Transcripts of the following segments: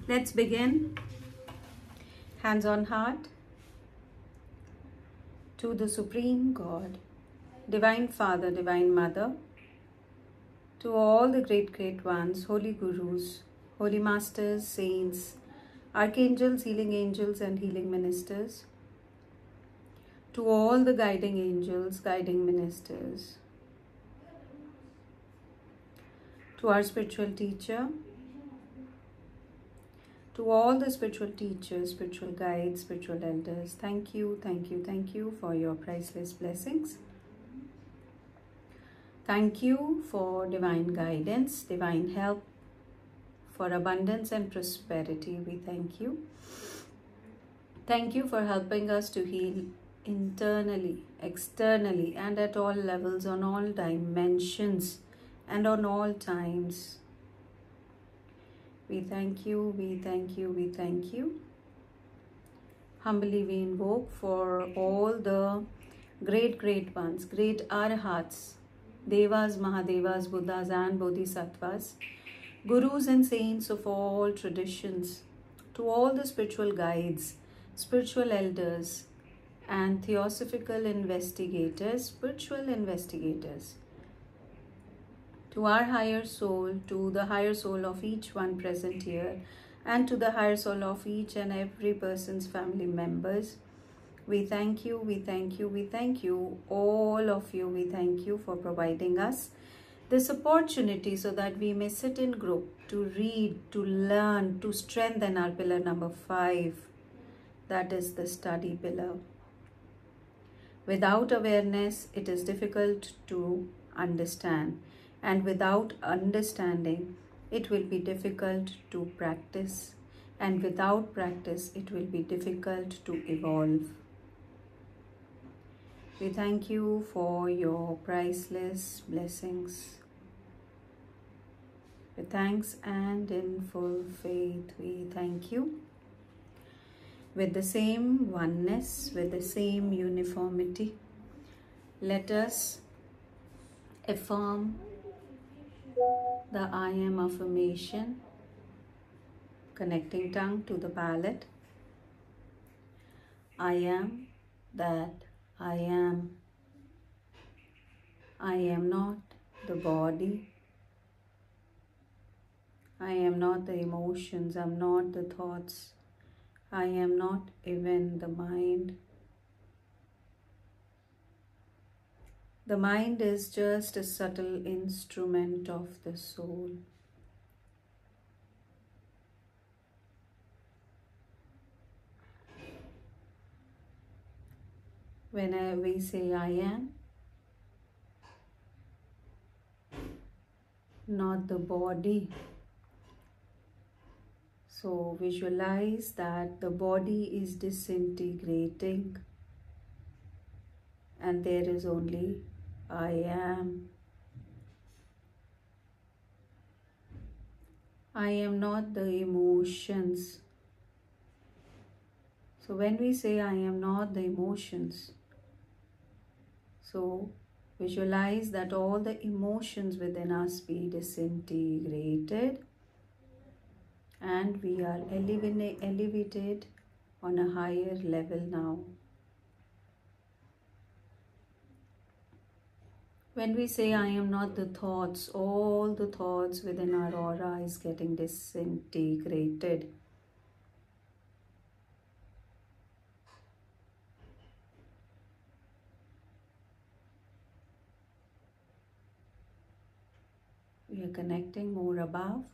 Let's begin. Hands on heart. To the Supreme God, Divine Father, Divine Mother, to all the great ones, holy gurus, holy masters, saints, archangels, healing angels and healing ministers, to all the guiding angels, guiding ministers, to our spiritual teacher, to all the spiritual teachers, spiritual guides, spiritual elders, thank you for your priceless blessings. Thank you for divine guidance, divine help, for abundance and prosperity. We thank you. Thank you for helping us to heal internally, externally, and at all levels, on all dimensions, and on all times. We thank you, we thank you, we thank you. Humbly we invoke for all the great ones, great arhats, Devas, Mahadevas, Buddhas and Bodhisattvas, gurus and saints of all traditions, to all the spiritual guides, spiritual elders and theosophical investigators, spiritual investigators, to our higher soul, to the higher soul of each one present here, and to the higher soul of each and every person's family members. We thank you, we thank you, we thank you, all of you. We thank you for providing us this opportunity so that we may sit in group to read, to learn, to strengthen our pillar number 5. That is the study pillar. Without awareness, it is difficult to understand. And without understanding, it will be difficult to practice. And without practice, it will be difficult to evolve. We thank you for your priceless blessings. With thanks and in full faith, we thank you. With the same oneness, with the same uniformity, let us affirm the I am affirmation, connecting tongue to the palate. I am that I am. I am not the body. I am not the emotions. I am not the thoughts. I am not even the mind. The mind is just a subtle instrument of the soul. When we say I am, not the body. So visualize that the body is disintegrating and there is only I am. I am not the emotions. So when we say I am not the emotions, so visualize that all the emotions within us be disintegrated and we are elevated on a higher level now. When we say I am not the thoughts, all the thoughts within our aura is getting disintegrated. We are connecting more above.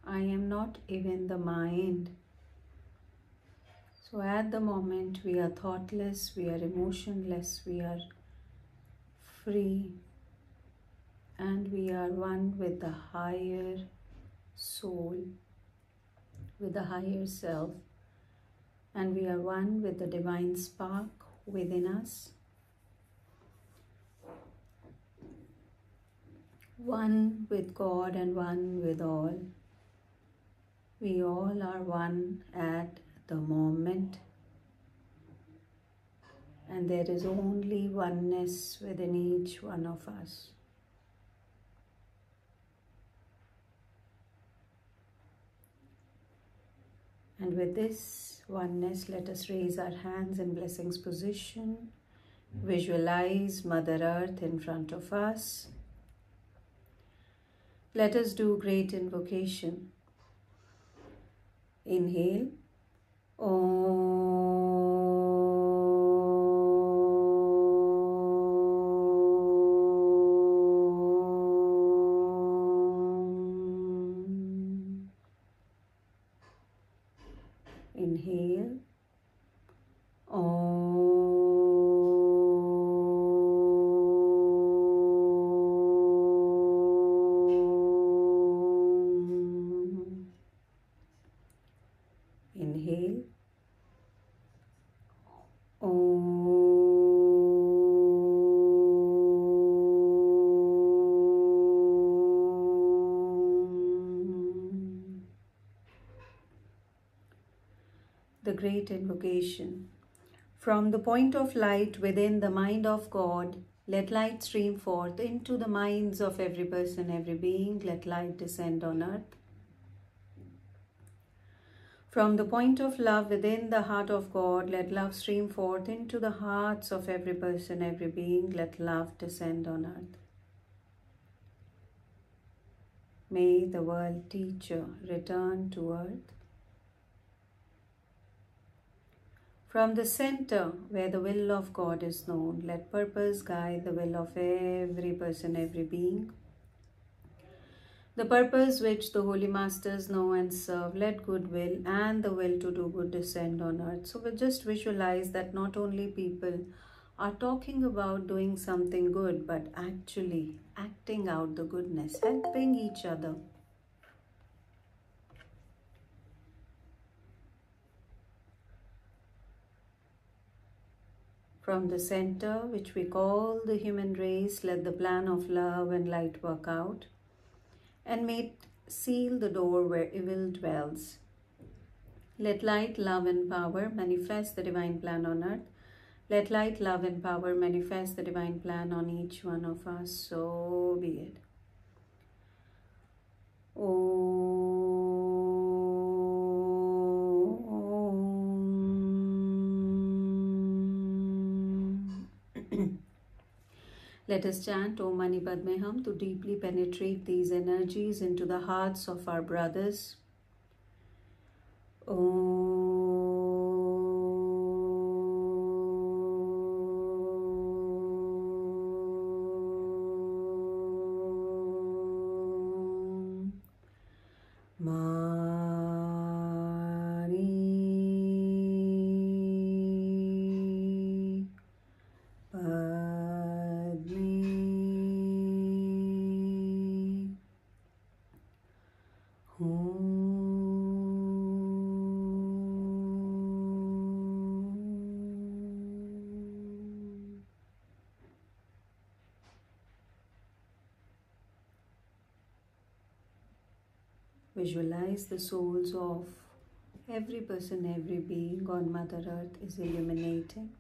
I am not even the mind. So at the moment we are thoughtless, we are emotionless, we are free, and we are one with the higher soul, with the higher self, and we are one with the divine spark within us. One with God and one with all. We all are one at the moment, and there is only oneness within each one of us. And with this oneness, let us raise our hands in blessings position. Visualize Mother Earth in front of us. Let us do great invocation. Inhale. Om. Inhale. Om. Inhale. Om. The great invocation. From the point of light within the mind of God, let light stream forth into the minds of every person, every being. Let light descend on earth. From the point of love within the heart of God, let love stream forth into the hearts of every person, every being. Let love descend on earth. May the world teacher return to earth. From the center where the will of God is known, let purpose guide the will of every person, every being. The purpose which the Holy Masters know and serve, let goodwill and the will to do good descend on earth. So we just visualize that not only people are talking about doing something good, but actually acting out the goodness, helping each other. From the center, which we call the human race, let the plan of love and light work out, and may it seal the door where evil dwells. Let light, love, and power manifest the divine plan on earth. Let light, love, and power manifest the divine plan on each one of us. So be it. Let us chant Om Mani Padme Hum to deeply penetrate these energies into the hearts of our brothers. Om Mani Visualize the souls of every person, every being on Mother Earth is illuminating,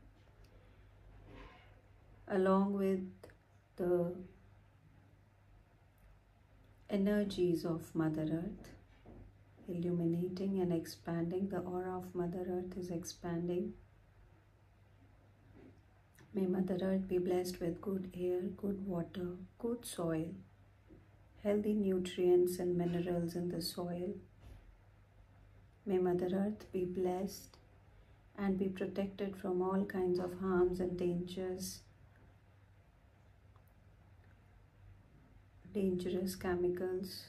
along with the energies of Mother Earth, illuminating and expanding. The aura of Mother Earth is expanding. May Mother Earth be blessed with good air, good water, good soil, healthy nutrients and minerals in the soil. May Mother Earth be blessed and be protected from all kinds of harms and dangers, dangerous chemicals,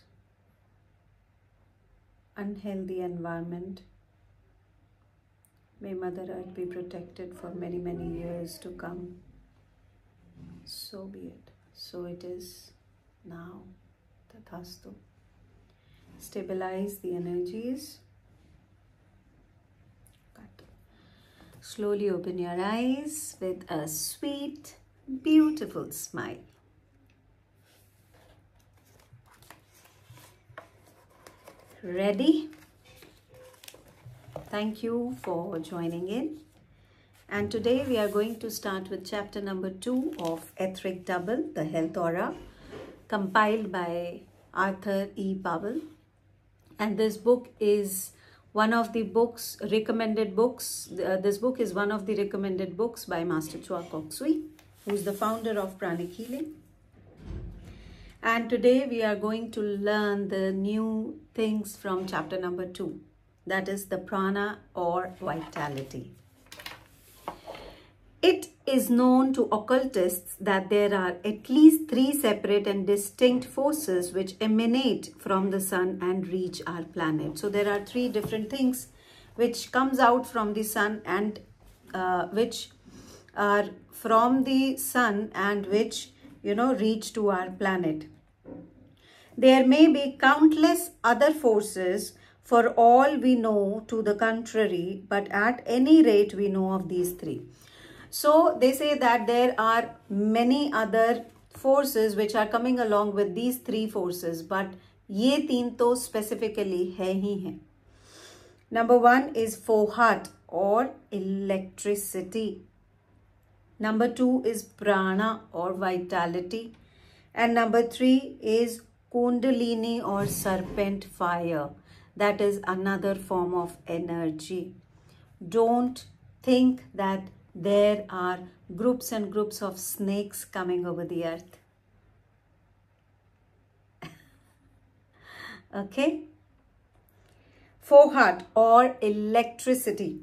unhealthy environment. May Mother Earth be protected for many, many years to come. So be it. So it is now. Tathastu. Stabilize the energies. Cut. Slowly open your eyes with a sweet, beautiful smile. Ready? Thank you for joining in. And today we are going to start with chapter number 2 of Etheric Double, the Health Aura, compiled by Arthur E. Powell. And this book is one of the books, recommended books. This book is one of the recommended books by Master Chua Kok Sui, who is the founder of Pranic Healing. And today we are going to learn the new things from chapter number 2. That is the prana or vitality. It is known to occultists that there are at least 3 separate and distinct forces which emanate from the sun and reach our planet. So there are 3 different things which comes out from the sun and which are from the sun and which, reach to our planet. There may be countless other forces for all we know to the contrary, but at any rate we know of these 3. So they say that there are many other forces which are coming along with these 3 forces, but ये 3 तो specifically है ही है. Number 1 is fohat or electricity. Number 2 is prana or vitality. And number 3 is kundalini or serpent fire. That is another form of energy. Don't think that there are groups and groups of snakes coming over the earth. Okay? Fohat or electricity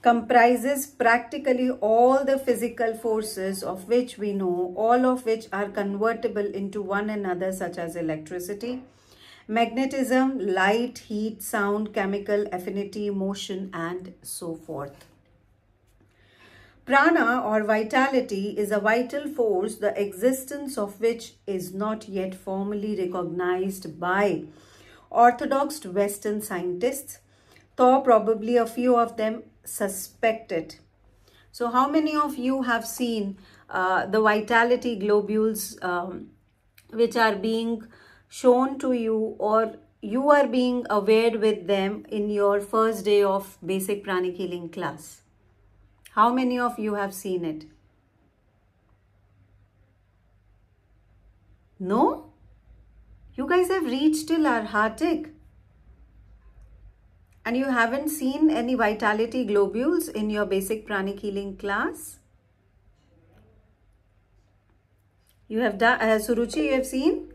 comprises practically all the physical forces of which we know, all of which are convertible into one another, such as electricity, magnetism, light, heat, sound, chemical, affinity, motion, and so forth. Prana or vitality is a vital force, the existence of which is not yet formally recognized by orthodox Western scientists, though probably a few of them suspect it. So how many of you have seen the vitality globules which are being shown to you, or you are being aware with them in your first day of basic pranic healing class? How many of you have seen it? No? You guys have reached till Arhatic and you haven't seen any vitality globules in your basic pranic healing class? You have done, Suruchi, you have seen?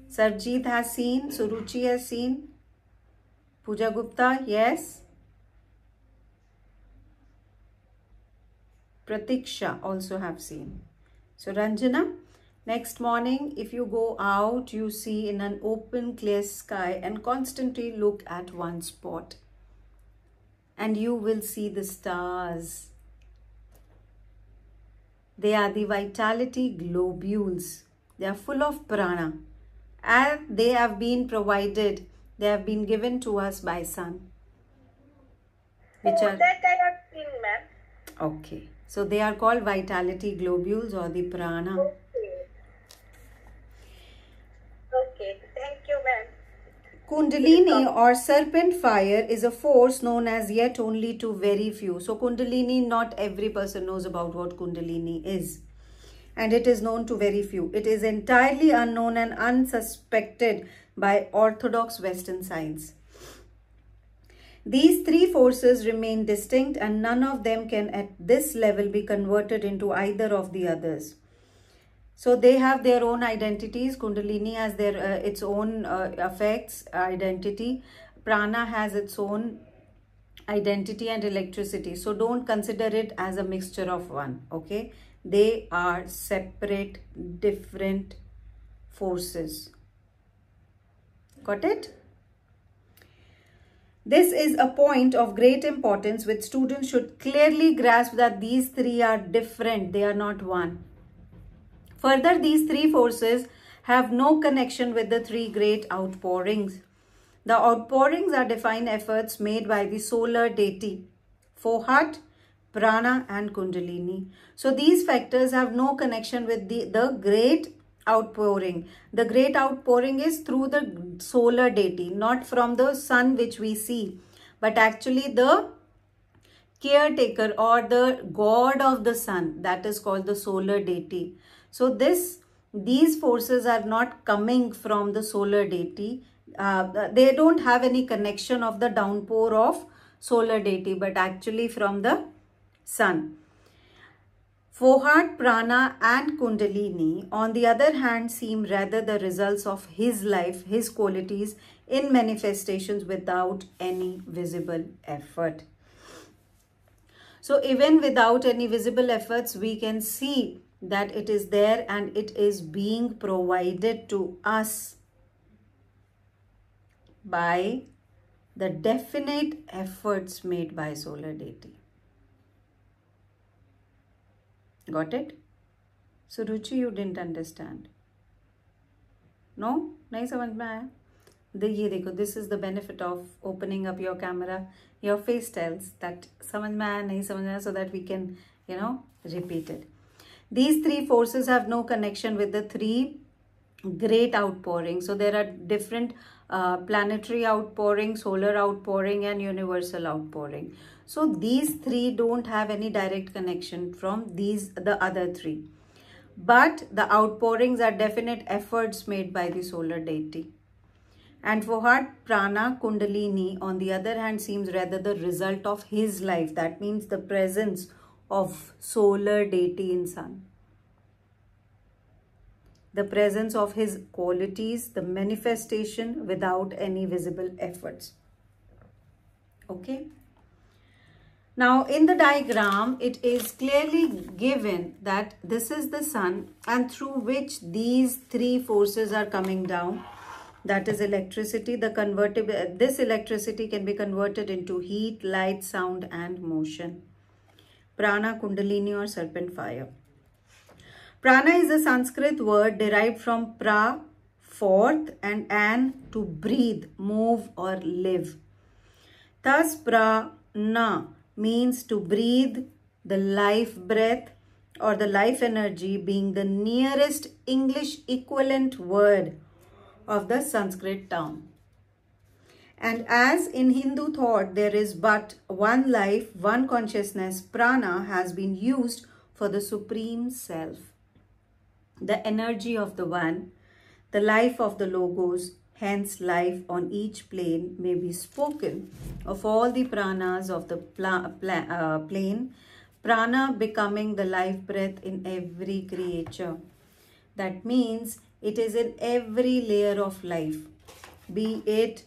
Sarjeet has seen, Suruchi has seen, Pooja Gupta, yes. Pratiksha also have seen. So Ranjana, next morning if you go out, you see in an open clear sky and constantly look at one spot and you will see the stars. They are the vitality globules. They are full of prana and they have been provided, they have been given to us by sun. Which are that I have seen, ma'am. Okay. So they are called vitality globules or the prana. Okay, thank you, ma'am. Kundalini or serpent fire is a force known as yet only to very few. So Kundalini, not every person knows about what Kundalini is. And it is known to very few. It is entirely unknown and unsuspected by orthodox Western science. These 3 forces remain distinct and none of them can at this level be converted into either of the others. So they have their own identities. Kundalini has their its own effects, identity. Prana has its own identity and electricity. So don't consider it as a mixture of one, okay? They are separate, different forces. Got it? This is a point of great importance which students should clearly grasp, that these 3 are different. They are not one. Further, these 3 forces have no connection with the 3 great outpourings. The outpourings are divine efforts made by the solar deity, Fohat, Prana and Kundalini. So these factors have no connection with the great outpouring. The great outpouring is through the solar deity, not from the sun which we see, but actually the caretaker or the god of the sun, that is called the solar deity. So these forces are not coming from the solar deity. they don't have any connection of the downpour of solar deity, but actually from the sun. Foreheart, prana and kundalini, on the other hand, seem rather the results of his life, his qualities in manifestations without any visible effort. So even without any visible efforts, we can see that it is there and it is being provided to us by the definite efforts made by solar deity. Got it? So Ruchi, you didn't understand. No? Nahi samajh mein aaya? ये देखो, this is the benefit of opening up your camera. Your face tells that samajh mein aaya, nahi samajh aaya, so that we can, repeat it. These three forces have no connection with the three great outpourings. So there are different planetary outpouring, solar outpouring and universal outpouring. So these three don't have any direct connection from the other three. But the outpourings are definite efforts made by the solar deity. And for heart, prana, kundalini, on the other hand, seems rather the result of his life. That means the presence of solar deity in sun. The presence of his qualities, the manifestation without any visible efforts. Okay. Now in the diagram, it is clearly given that this is the sun and through which these three forces are coming down. That is electricity. This electricity can be converted into heat, light, sound and motion. Prana, kundalini or serpent fire. Prana is a Sanskrit word derived from pra, forth, and an, to breathe, move or live. Thus, prana means to breathe, the life breath or the life energy being the nearest English equivalent word of the Sanskrit term. And as in Hindu thought there is but one life, one consciousness, prana has been used for the supreme self. The energy of the one, the life of the logos, hence life on each plane may be spoken of all the pranas of the plane, prana becoming the life breath in every creature. That means it is in every layer of life, be it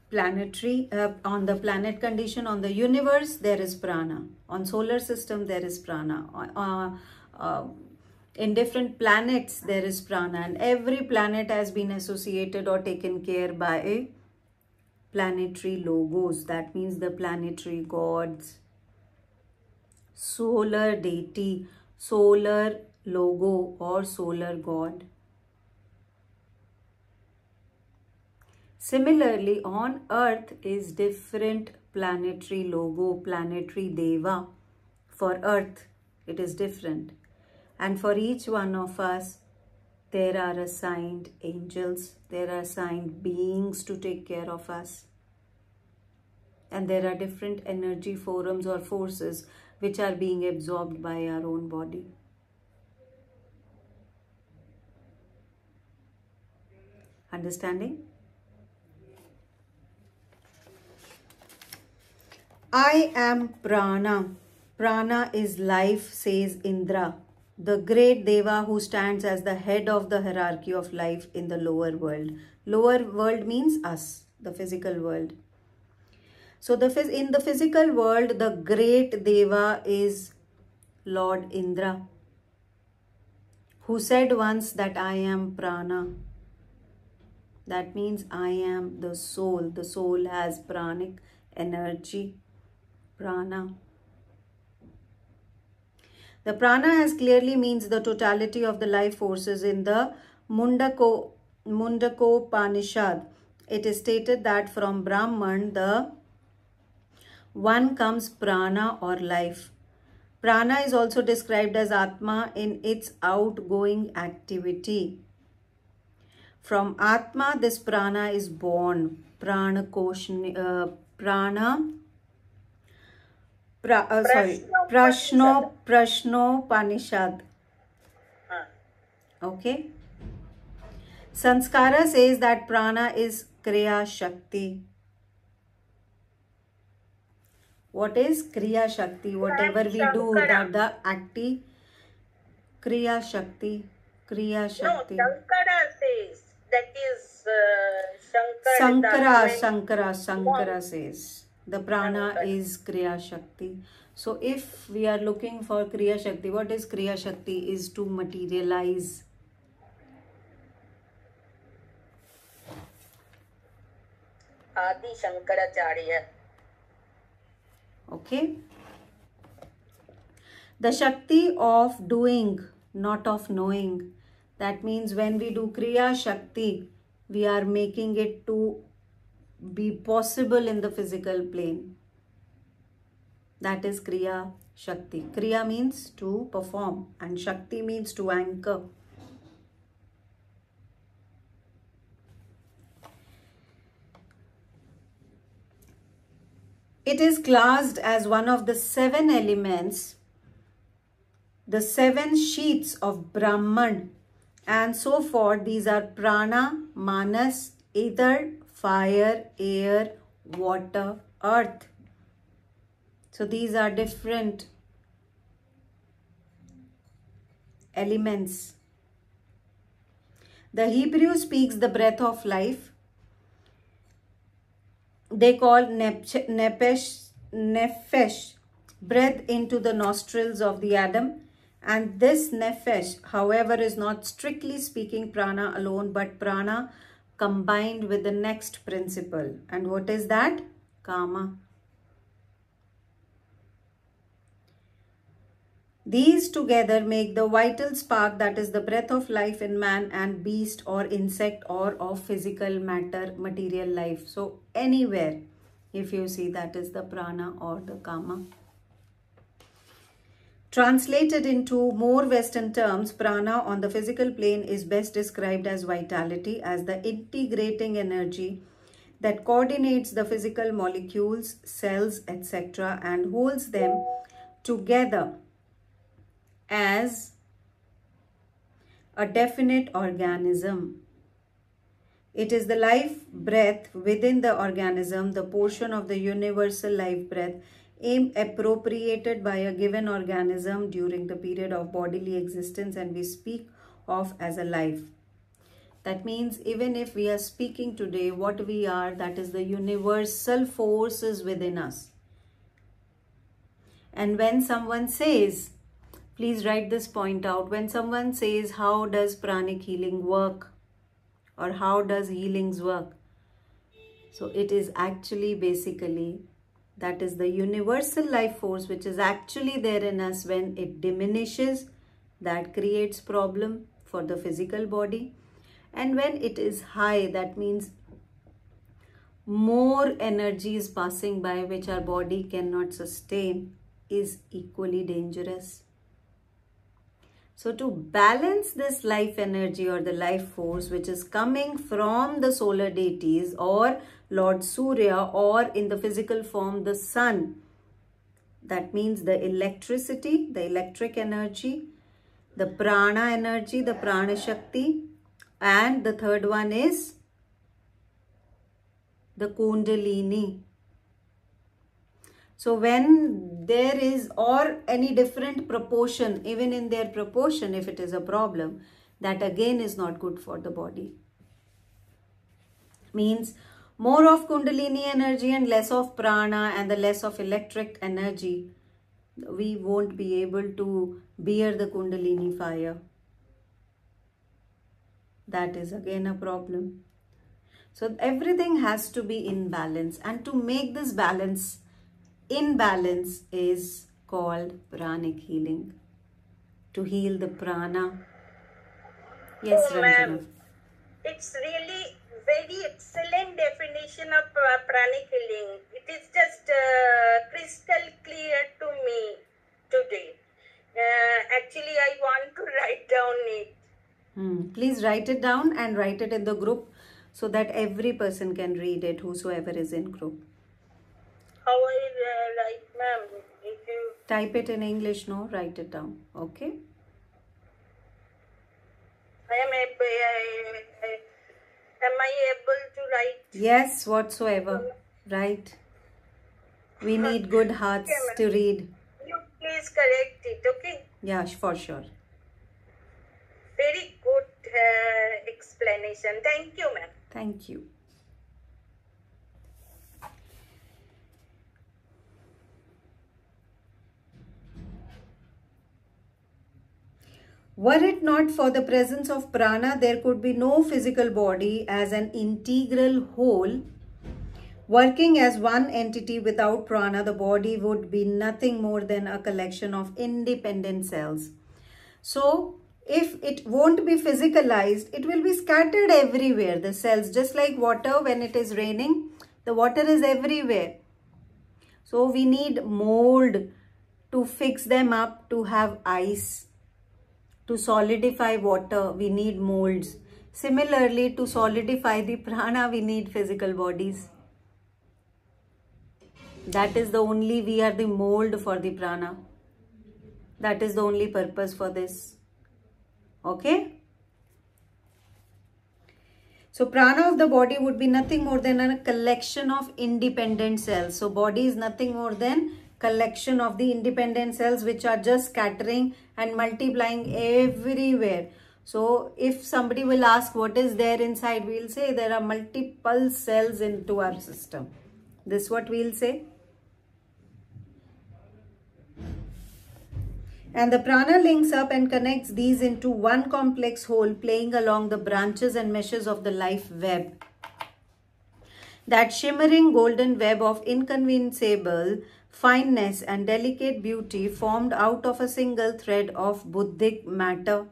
planetary, on the planet condition, on the universe, there is prana. On solar system, there is prana. In different planets, there is prana. And every planet has been associated or taken care by a planetary logos. That means the planetary gods, solar deity, solar logo or solar god. Similarly, on earth is different planetary logo, planetary Deva. For earth, it is different. And for each one of us, there are assigned angels, there are assigned beings to take care of us. And there are different energy forums or forces which are being absorbed by our own body. Understanding? I am Prana. Prana is life, says Indra, the great Deva who stands as the head of the hierarchy of life in the lower world. Lower world means us, the physical world. So in the physical world, the great Deva is Lord Indra, who said once that I am Prana. That means I am the soul. The soul has pranic energy, prana. The prana has clearly means the totality of the life forces in the Mundakopanishad. It is stated that from Brahman, the one comes prana or life. Prana is also described as Atma in its outgoing activity. From Atma, this prana is born. Prashnopanishad. Okay. Sanskara says that prana is Kriya Shakti. What is Kriya Shakti? Whatever we do, that the active Kriya Shakti. Kriya Shakti. No, Shankara says that is Shankara says the prana is Kriya Shakti. So if we are looking for Kriya Shakti, what is Kriya Shakti? Is to materialize. Adi Shankaracharya. Okay. The Shakti of doing, not of knowing. That means when we do Kriya Shakti, we are making it to be possible in the physical plane. That is Kriya Shakti. Kriya means to perform and Shakti means to anchor. It is classed as one of the 7 elements, the 7 sheaths of Brahman, and so forth. These are prana, manas, ether, fire, air, water, earth. So these are different elements. The Hebrew speaks the breath of life. They call nefesh, breath into the nostrils of the Adam. And this nefesh, however, is not strictly speaking prana alone, but prana combined with the next principle. And what is that? Kama. These together make the vital spark, that is the breath of life in man and beast or insect or of physical matter, material life. So anywhere, if you see, that is the prana or the kama. Translated into more Western terms, prana on the physical plane is best described as vitality, as the integrating energy that coordinates the physical molecules, cells, etc. and holds them together as a definite organism. It is the life breath within the organism, the portion of the universal life breath appropriated by a given organism during the period of bodily existence, and we speak of as a life. That means even if we are speaking today, what we are, that is the universal forces within us. And when someone says, please write this point out, when someone says, how does pranic healing work? Or how does healings work? So it is actually basically, that is the universal life force which is actually there in us. When it diminishes, that creates problem for the physical body. And when it is high, that means more energy is passing by which our body cannot sustain, is equally dangerous. So to balance this life energy or the life force which is coming from the solar deities or Lord Surya, or in the physical form the sun, that means the electricity, the electric energy, the prana energy, the prana shakti, and the third one is the kundalini. So when there is, or any different proportion, even in their proportion, if it is a problem, that again is not good for the body. Means more of kundalini energy and less of prana and the less of electric energy, we won't be able to bear the kundalini fire. That is again a problem. So everything has to be in balance, and to make this balance in balance is called pranic healing. To heal the prana. Yes, Ranjana. It's really very excellent definition of pranic healing. It is just crystal clear to me today. Actually, I want to write down it. Please write it down and write it in the group so that every person can read it, whosoever is in group. How I write, ma'am? If you type it in English, no, write it down. Okay. I am Am I able to write? Yes, whatsoever. Right. We need good hearts Okay, to read. you please correct it, okay? Yeah, for sure. Very good explanation. Thank you, ma'am. Thank you. Were it not for the presence of prana, there could be no physical body as an integral whole. Working as one entity without prana, the body would be nothing more than a collection of independent cells. So, if it won't be physicalized, it will be scattered everywhere. The cells, just like water, when it is raining, the water is everywhere. So, we need mold to fix them up, to have ice. To solidify water, we need molds. Similarly, to solidify the prana, we need physical bodies. That is the only, we are the mold for the prana. That is the only purpose for this. Okay? So, prana of the body would be nothing more than a collection of independent cells. So, body is nothing more than collection of the independent cells which are just scattering and multiplying everywhere. So, if somebody will ask what is there inside, we will say there are multiple cells into our system. This is what we will say. And the prana links up and connects these into one complex whole, playing along the branches and meshes of the life web. That shimmering golden web of inconceivable fineness and delicate beauty formed out of a single thread of Buddhic matter,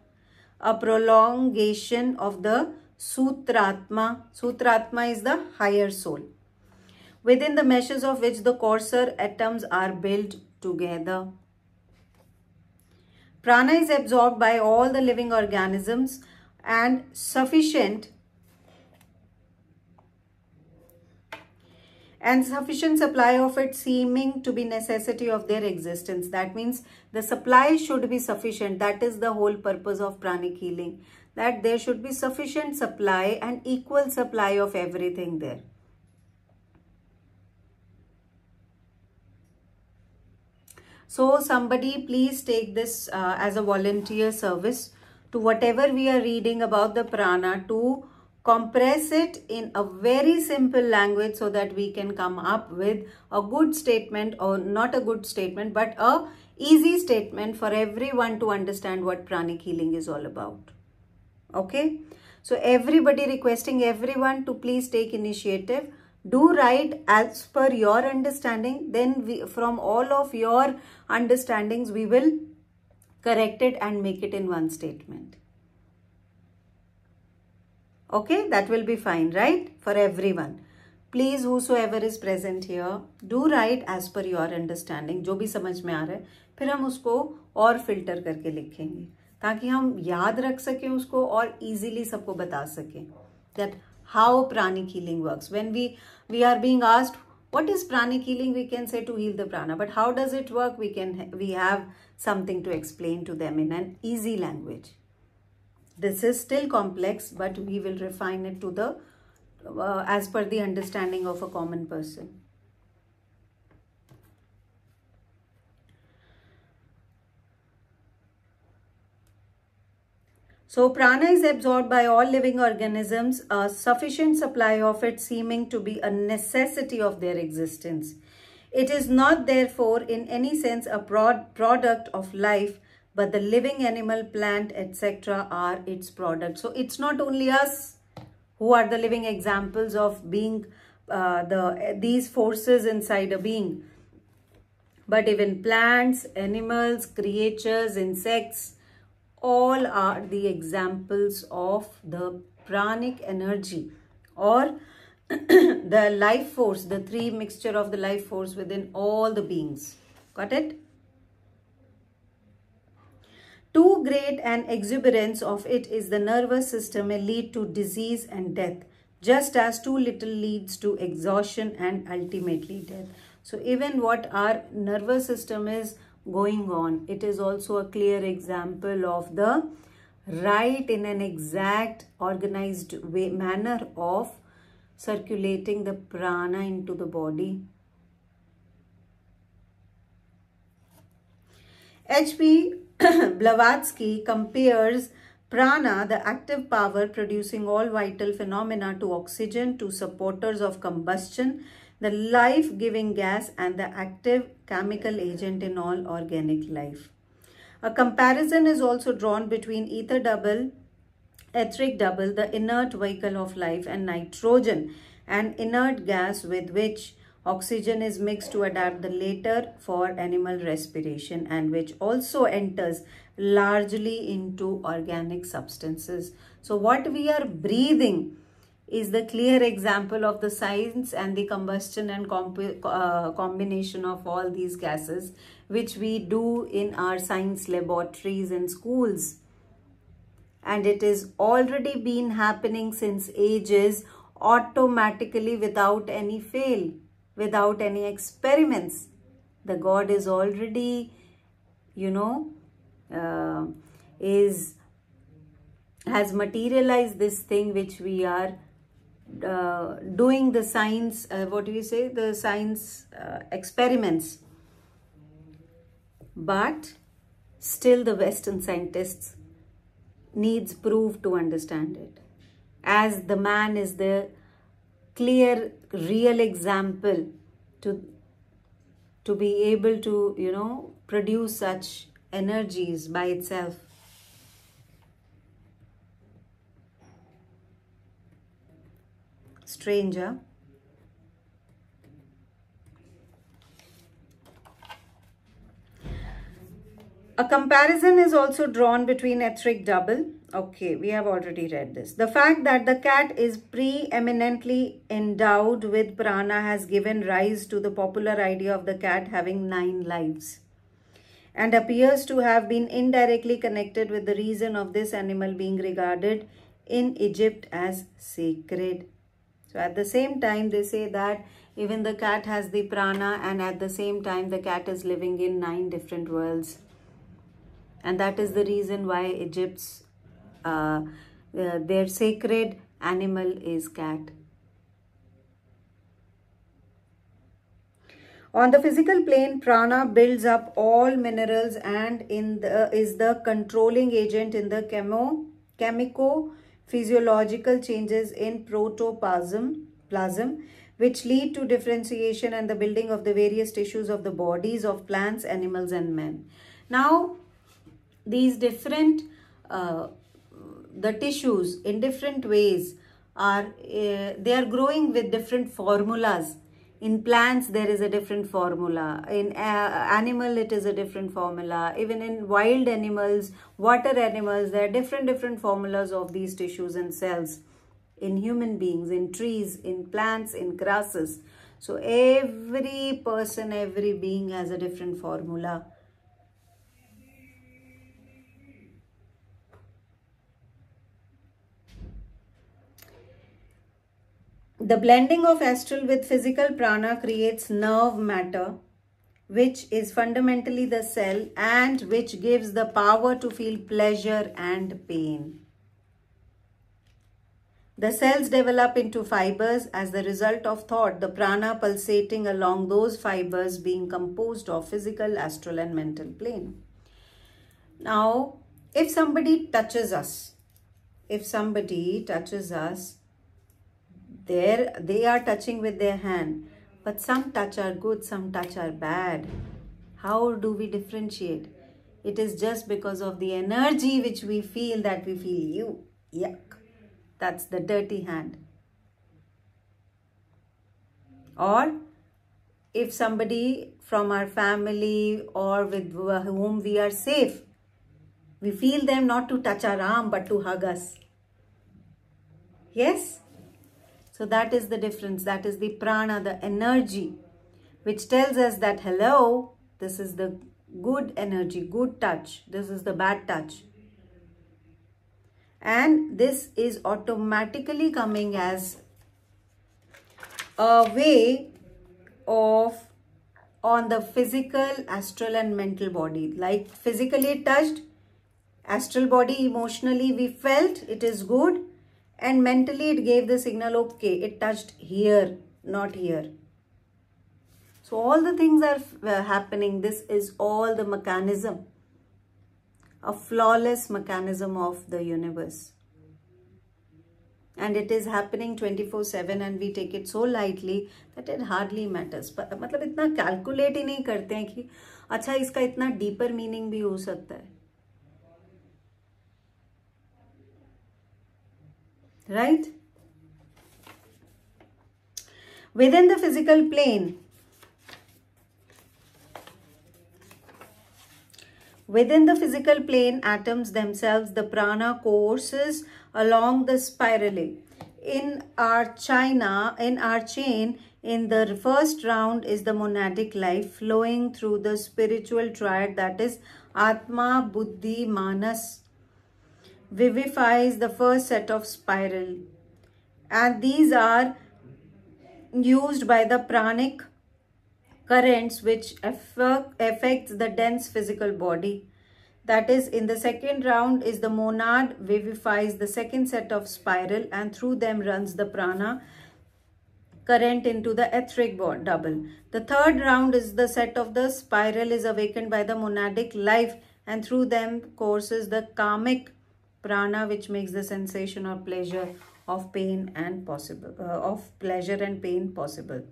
a prolongation of the Sutratma. Sutratma is the higher soul, within the meshes of which the coarser atoms are built together. Prana is absorbed by all the living organisms and sufficient supply of it seeming to be necessity of their existence. That means the supply should be sufficient. That is the whole purpose of pranic healing. That there should be sufficient supply and equal supply of everything there. So somebody please take this as a volunteer service to whatever we are reading about the prana, to compress it in a very simple language so that we can come up with a good statement, or not a good statement but a easy statement for everyone to understand what pranic healing is all about. Okay, so everybody, requesting everyone to please take initiative. Do write as per your understanding. Then from all of your understandings, we will correct it and make it in one statement. Okay, that will be fine, right? For everyone. Please, whosoever is present here, do write as per your understanding. जो भी समझ में आ रहा है, फिर हम उसको और filter करके लिखेंगे, ताकि हम याद रख सकें उसको और easily सबको बता सकें. That how pranic healing works. When we are being asked what is pranic healing, we can say to heal the prana, but how does it work? We have something to explain to them in an easy language. This is still complex, but we will refine it to the as per the understanding of a common person. So prana is absorbed by all living organisms, a sufficient supply of it seeming to be a necessity of their existence. It is not therefore in any sense a product of life, but the living animal, plant, etc. are its products. So it's not only us who are the living examples of being these forces inside a being, but even plants, animals, creatures, insects, all are the examples of the pranic energy, or the life force, the three mixture of the life force within all the beings. Got it? Too great an exuberance of it is the nervous system may lead to disease and death, just as too little leads to exhaustion and ultimately death. So even what our nervous system is going on, it is also a clear example of the right in an exact organized way, manner of circulating the prana into the body. H.P. Blavatsky compares prana, the active power producing all vital phenomena, to oxygen, to supporters of combustion, the life-giving gas, and the active chemical agent in all organic life. A comparison is also drawn between ether double, etheric double, the inert vehicle of life, and nitrogen, an inert gas with which oxygen is mixed to adapt the later for animal respiration, and which also enters largely into organic substances. So what we are breathing is the clear example of the science and the combustion and combination of all these gases, which we do in our science laboratories in schools. And it is already been happening since ages, automatically, without any fail, without any experiments. The God is already, has materialized this thing which we are doing the science, the science experiments. But still the Western scientists needs proof to understand it, as the man is the clear, real example to be able to, produce such energies by itself. Stranger. A comparison is also drawn between etheric double. Okay, we have already read this. The fact that the cat is preeminently endowed with prana has given rise to the popular idea of the cat having 9 lives, and appears to have been indirectly connected with the reason of this animal being regarded in Egypt as sacred. So at the same time, they say that even the cat has the prana, and at the same time, the cat is living in 9 different worlds. And that is the reason why Egypt's, their sacred animal is cat. On the physical plane, prana builds up all minerals and is the controlling agent in the chemico-physiological changes in protoplasm, which lead to differentiation and the building of the various tissues of the bodies of plants, animals, and men. Now, these different, the tissues in different ways they are growing with different formulas. In plants, there is a different formula. In animal, it is a different formula. Even in wild animals, water animals, there are different formulas of these tissues and cells. In human beings, in trees, in plants, in grasses. So every person, every being has a different formula. The blending of astral with physical prana creates nerve matter, which is fundamentally the cell and which gives the power to feel pleasure and pain. The cells develop into fibers as the result of thought, the prana pulsating along those fibers being composed of physical, astral, and mental plane. Now, if somebody touches us, they are touching with their hand, but some touch are good, some touch are bad. How do we differentiate? It is just because of the energy which we feel that we feel yuck. That's the dirty hand. Or if somebody from our family or with whom we are safe, we feel them not to touch our arm but to hug us. Yes? So that is the difference. That is the prana, the energy, which tells us that, hello, this is the good energy, good touch. This is the bad touch. And this is automatically coming as a way of on the physical, astral, and mental body. Like physically touched, Astral body, emotionally we felt it is good, and mentally it gave the signal, okay, it touched here, not here. So all the things are happening. This is all the mechanism, a flawless mechanism of the universe. And it is happening 24/7 and we take it so lightly that it hardly matters. मतलब इतना calculate ही नहीं करते हैं कि अच्छा इसका इतना deeper meaning भी हो सकता है. Right? Within the physical plane, atoms themselves, the prana courses along the spirally. In our chain, in the first round is the monadic life flowing through the spiritual triad, that is Atma, Buddhi, Manas, vivifies the first set of spiral, and these are used by the pranic currents which affects the dense physical body. That is, in the second round is the monad vivifies the second set of spiral, and through them runs the prana current into the etheric double. The third round is the set of the spiral is awakened by the monadic life, and through them courses the karmic prana, which makes the sensation or pleasure of pain and pain possible.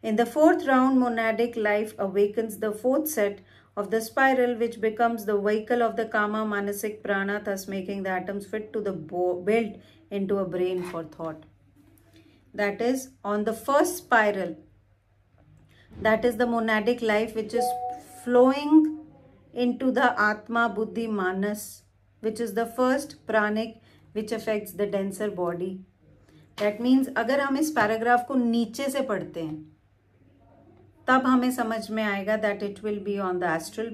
In the fourth round, monadic life awakens the fourth set of the spiral, which becomes the vehicle of the kama manasic prana, thus making the atoms fit to the build into a brain for thought. That is, on the first spiral, that is the monadic life which is flowing into the Atma, Buddhi, Manas, which is the first pranic which affects the denser body. That means अगर हम इस paragraph को नीचे से पढ़ते हैं तब हमें समझ में आएगा that it will be on the astral,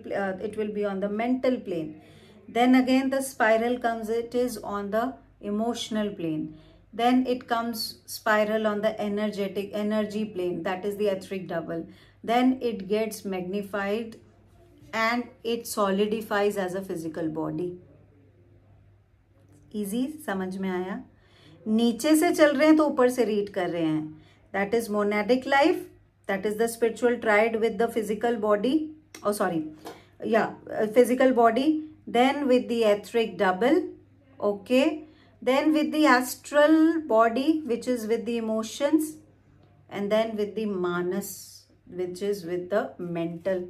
it will be on the mental plane. Then again the spiral comes, it is on the emotional plane. Then it comes spiral on the energy plane, that is the etheric double. Then it gets magnified and it solidifies as a physical body. Easy, समझ में आया? नीचे से चल रहे हैं तो ऊपर से रीड कर रहे हैं. That is monadic life, that is the spiritual triad with the physical body. Oh, sorry. Yeah, physical body. Then with the etheric double. Okay. Then with the astral body, which is with the emotions. And then with the manas, which is with the mental.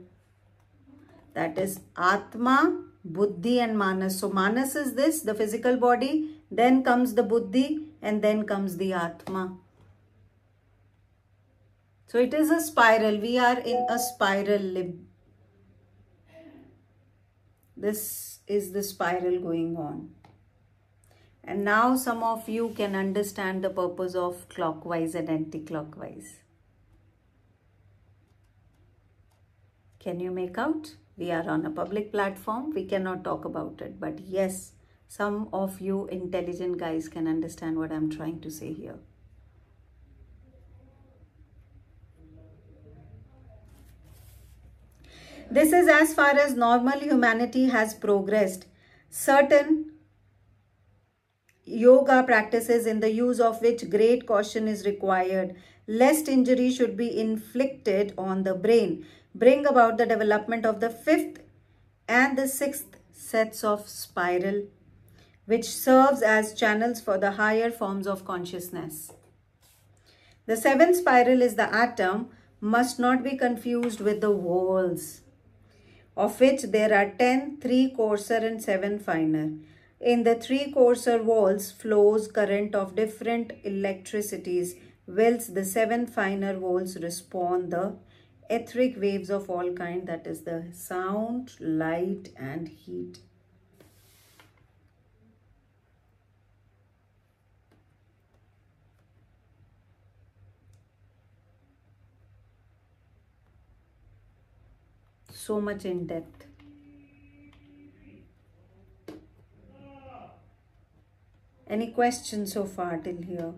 That is Atma, Buddhi and Manas. So Manas is this, the physical body. Then comes the Buddhi and then comes the Atma. So it is a spiral. We are in a spiral. This is the spiral going on. And now some of you can understand the purpose of clockwise and anti-clockwise. Can you make out? We are on a public platform. We cannot talk about it. But yes, some of you intelligent guys can understand what I'm trying to say here. This is as far as normal humanity has progressed. Certain yoga practices in the use of which great caution is required, lest injury should be inflicted on the brain, bring about the development of the fifth and the sixth sets of spiral, which serves as channels for the higher forms of consciousness. The seventh spiral is the atom, must not be confused with the walls, of which there are 10, 3 coarser and 7 finer. In the 3 coarser walls flows current of different electricities, whilst the 7 finer walls respond the etheric waves of all kind, that is the sound, light and heat. So much in depth. Any questions so far till here?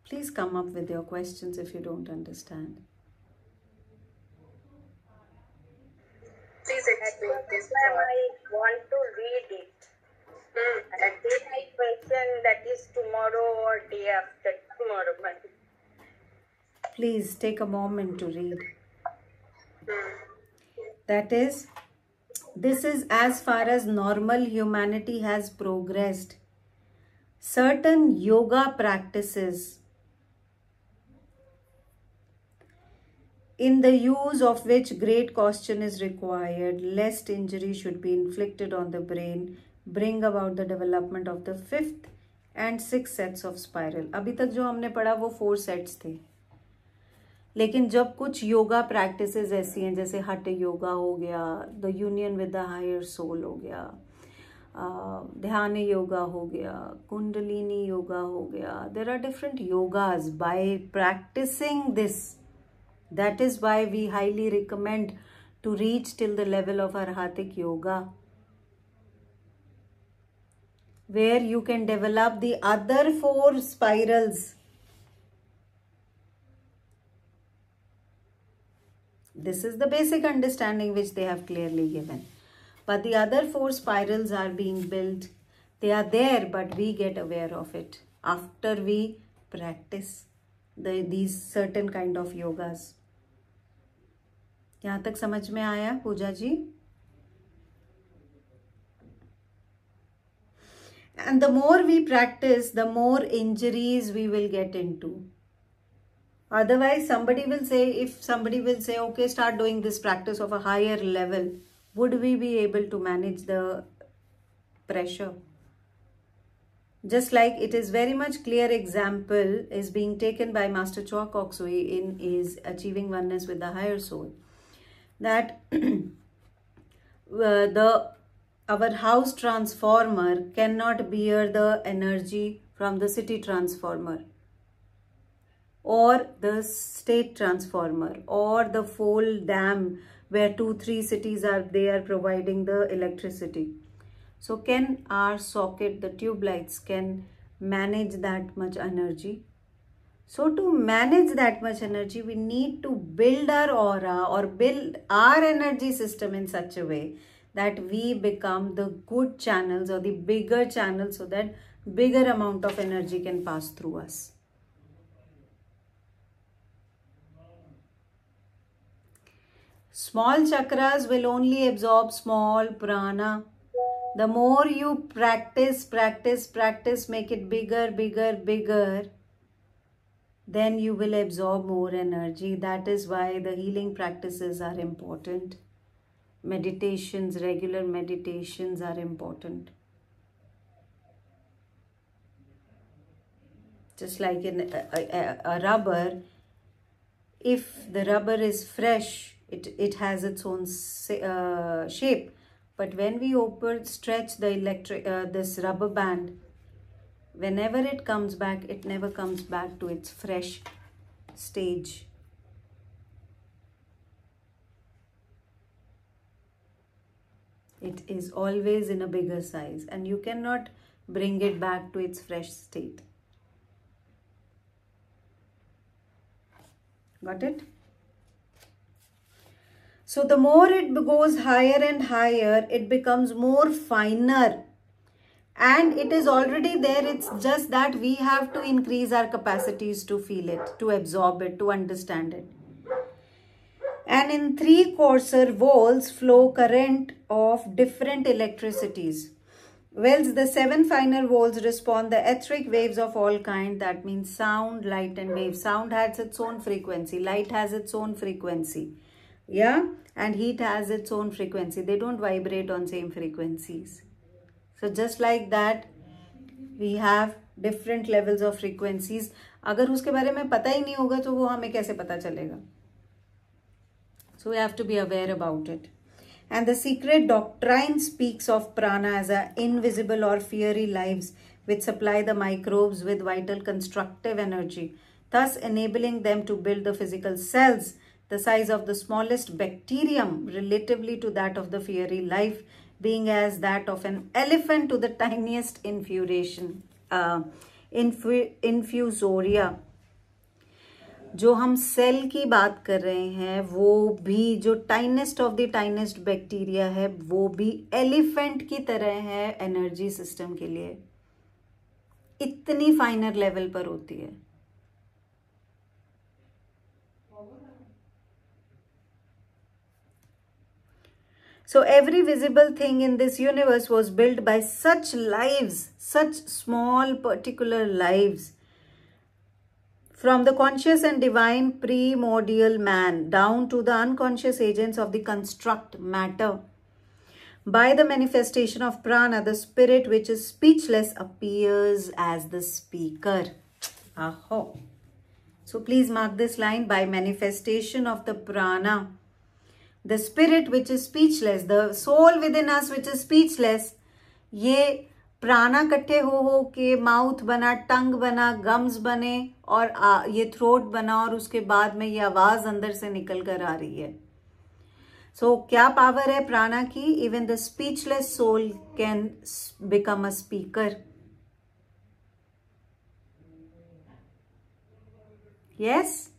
Please come up with your questions if you don't understand. Please explain this. That's why I want to read it. And then I question that is tomorrow or day after tomorrow. Please take a moment to read. That is, this is as far as normal humanity has progressed. Certain yoga practices, in the use of which great caution is required, lest injury should be inflicted on the brain, bring about the development of the 5th and 6th sets of spiral. अभी तक जो हमने पढ़ा वो 4 sets थे, लेकिन जब कुछ योगा प्रैक्टिसेस ऐसी हैं जैसे हठ योगा हो गया, the union with the higher soul हो गया, ध्यान योगा हो गया, कुंडलिनी योगा हो गया, there are different yogas. By practicing this, that is why we highly recommend to reach till the level of Arhatic Yoga, where you can develop the other 4 spirals. This is the basic understanding which they have clearly given. But the other 4 spirals are being built. They are there, but we get aware of it after we practice these certain kind of yogas. यहाँ तक समझ में आया पूजा जी? And the more we practice, the more injuries we will get into. Otherwise, somebody will say, okay, start doing this practice of a higher level, would we be able to manage the pressure? Just like it is very much clear example is being taken by Master Choa Kok Sui in his Achieving Oneness with the Higher Soul, that our house transformer cannot bear the energy from the city transformer or the state transformer or the Foal dam where 2-3 cities are providing the electricity. So can our socket, the tube lights, can manage that much energy? So to manage that much energy, we need to build our aura or build our energy system in such a way that we become the good channels or the bigger channels, so that bigger amount of energy can pass through us. Small chakras will only absorb small prana. The more you practice, make it bigger, then you will absorb more energy. That is why the healing practices are important. Meditations, regular meditations are important. Just like in a rubber, if the rubber is fresh, it has its own shape. But when we stretch the this rubber band, whenever it comes back, it never comes back to its fresh stage. It is always in a bigger size and you cannot bring it back to its fresh state. Got it? So the more it goes higher and higher, it becomes more finer. And it is already there. It's just that we have to increase our capacities to feel it, to absorb it, to understand it. And in 3 coarser volts flow current of different electricities. Whilst the 7 finer volts respond the etheric waves of all kind. That means sound, light and wave. Sound has its own frequency. Light has its own frequency. Yeah. And heat has its own frequency. They don't vibrate on same frequencies. So just like that, we have different levels of frequencies. अगर उसके बारे में पता ही नहीं होगा तो वो हमें कैसे पता चलेगा? So we have to be aware about it. And the secret doctrine speaks of prana as an invisible or fiery lives which supply the microbes with vital constructive energy, thus enabling them to build the physical cells the size of the smallest bacterium relatively to that of the fiery life, being as that of an elephant to the tiniest infusoria. जो हम cell की बात कर रहे हैं वो भी, जो टाइनेस्ट ऑफ द टाइनेस्ट बैक्टीरिया है, वो भी एलिफेंट की तरह है एनर्जी सिस्टम के लिए, इतनी फाइनर लेवल पर होती है. So every visible thing in this universe was built by such lives, such small particular lives, from the conscious and divine primordial man down to the unconscious agents of the construct matter. By the manifestation of prana, the spirit which is speechless appears as the speaker. Aho. So please mark this line, by manifestation of the prana, the spirit which is speechless, the soul within us which is speechless, ये प्राणा इकट्ठे हो के mouth बना, टंग बना, gums बने और ये थ्रोट बना और उसके बाद में ये आवाज अंदर से निकल कर आ रही है. सो क्या पावर है प्राणा की? Even the speechless soul can become a speaker. Yes.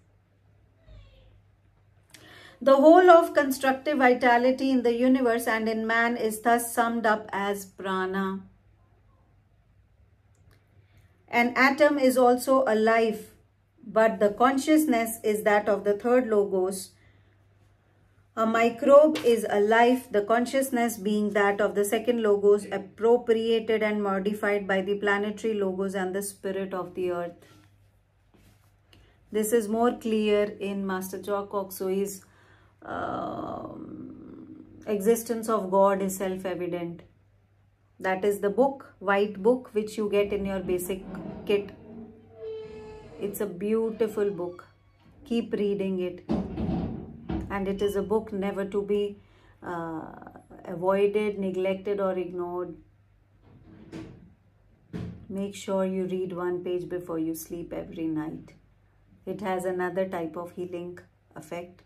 The whole of constructive vitality in the universe and in man is thus summed up as prana. An atom is also a life, but the consciousness is that of the third logos. A microbe is a life, the consciousness being that of the second logos, appropriated and modified by the planetary logos and the spirit of the earth. This is more clear in Master Choa Kok Sui's existence of God is self-evident. That is the book, white book, which you get in your basic kit. It's a beautiful book. Keep reading it. And it is a book never to be avoided, neglected or ignored. Make sure you read one page before you sleep every night. It has another type of healing effect.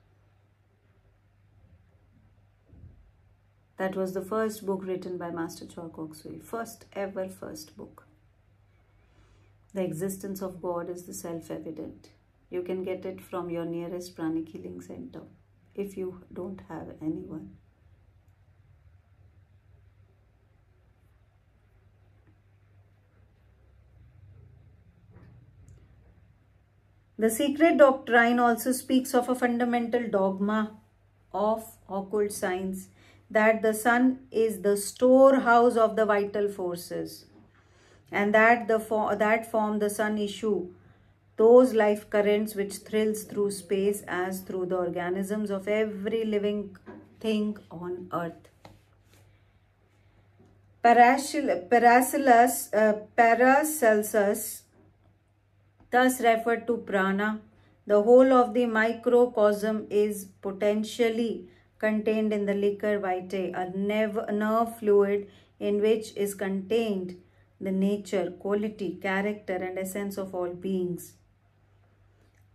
That was the first book written by Master Choa Kok Sui. First book. The existence of God is the self-evident. You can get it from your nearest pranic healing center if you don't have anyone. The secret doctrine also speaks of a fundamental dogma of occult science, that the sun is the storehouse of the vital forces, and that form the sun issue those life currents which thrills through space as through the organisms of every living thing on earth. Paracelsus thus referred to prana. The whole of the microcosm is potentially contained in the liquor vitae, a nerve fluid in which is contained the nature, quality, character and essence of all beings.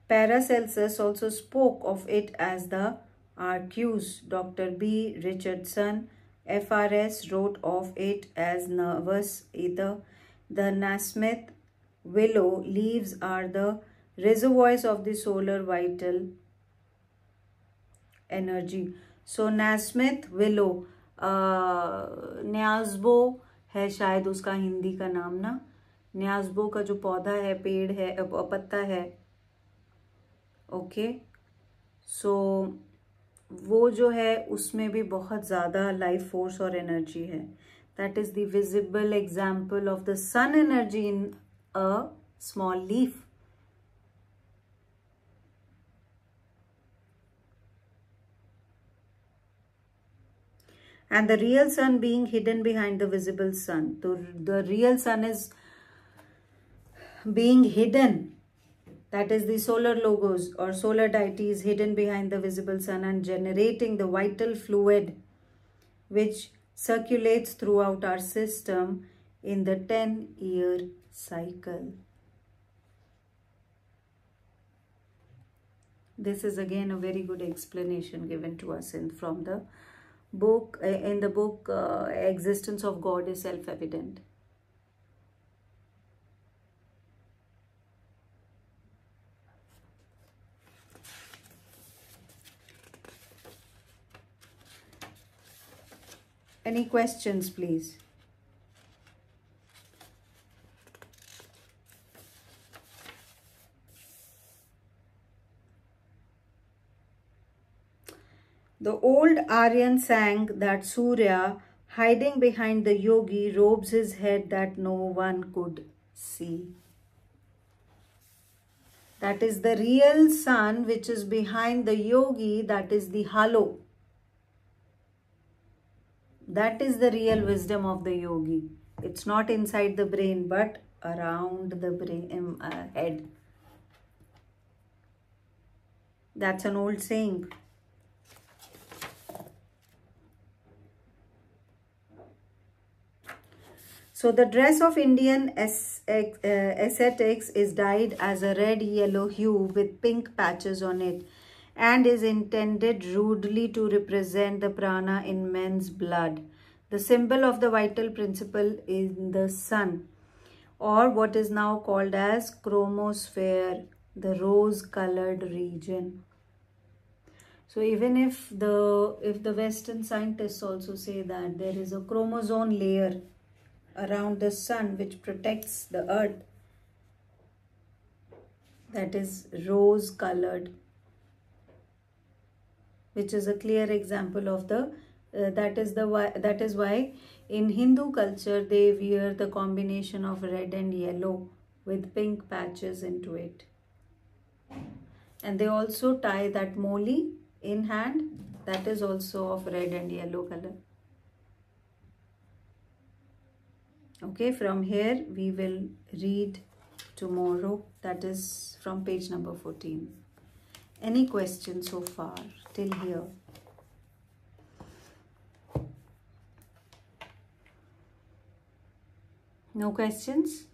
Paracelsus also spoke of it as the arceus. Dr. B. Richardson, FRS, wrote of it as nervous ether. The Nasmith willow leaves are the reservoirs of the solar vital energy. So नास्मिथ विलो, न्याज़बो है शायद उसका हिंदी का नाम ना. न्याज़बो का जो पौधा है, पेड़ है, पत्ता है. ओके. सो वो जो है उसमें भी बहुत ज़्यादा लाइफ फोर्स और एनर्जी है. That is the visible example of the sun energy in a small leaf. And the real sun being hidden behind the visible sun. The real sun is being hidden. That is the solar logos or solar deity is hidden behind the visible sun and generating the vital fluid which circulates throughout our system in the 10-year cycle. This is again a very good explanation given to us from the book, in the book Existence of God is Self-Evident. Any questions, please? The old Aryan sang that Surya, hiding behind the yogi, robes his head that no one could see. That is the real sun which is behind the yogi, that is the halo. That is the real wisdom of the yogi. It's not inside the brain but around the brain, head. That's an old saying. So the dress of Indian ascetics is dyed as a red-yellow hue with pink patches on it and is intended rudely to represent the prana in men's blood. The symbol of the vital principle is the sun, or what is now called as chromosphere, the rose-colored region. So even if the Western scientists also say that there is a chromosome layer around the sun which protects the earth, that is rose colored, which is a clear example of the that is why in Hindu culture they wear the combination of red and yellow with pink patches into it, and they also tie that moli in hand, that is also of red and yellow color. Okay, from here we will read tomorrow, that is from page number 14. Any questions so far till here? No questions?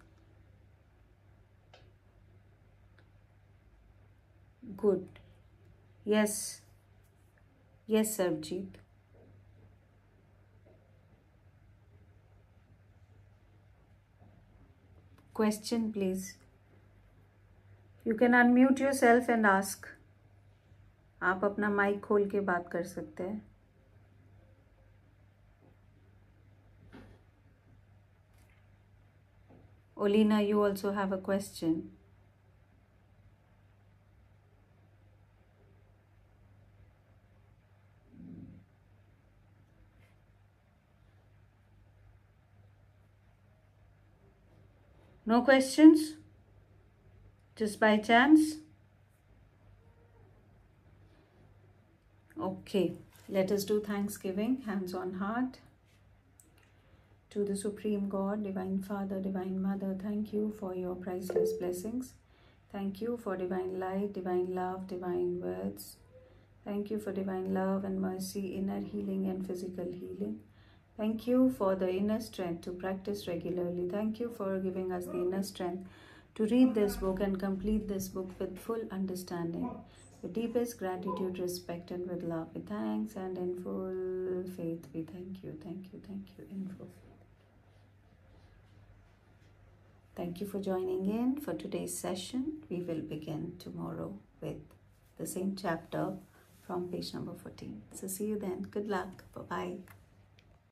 Good. Yes. Yes, Sarabjit. Question, please. You can unmute yourself and ask. आप अपना mic खोल के बात कर सकते हैं. Olina, you also have a question. No questions? Just by chance? Okay, let us do Thanksgiving, hands on heart. To the Supreme God, Divine Father, Divine Mother, thank you for your priceless blessings. Thank you for divine light, divine love, divine words. Thank you for divine love and mercy, inner healing and physical healing. Thank you for the inner strength to practice regularly. Thank you for giving us the inner strength to read this book and complete this book with full understanding, with deepest gratitude, respect, and with love, with thanks and in full faith. We thank you, in full faith. Thank you for joining in for today's session. We will begin tomorrow with the same chapter from page number 14. So see you then. Good luck. Bye-bye.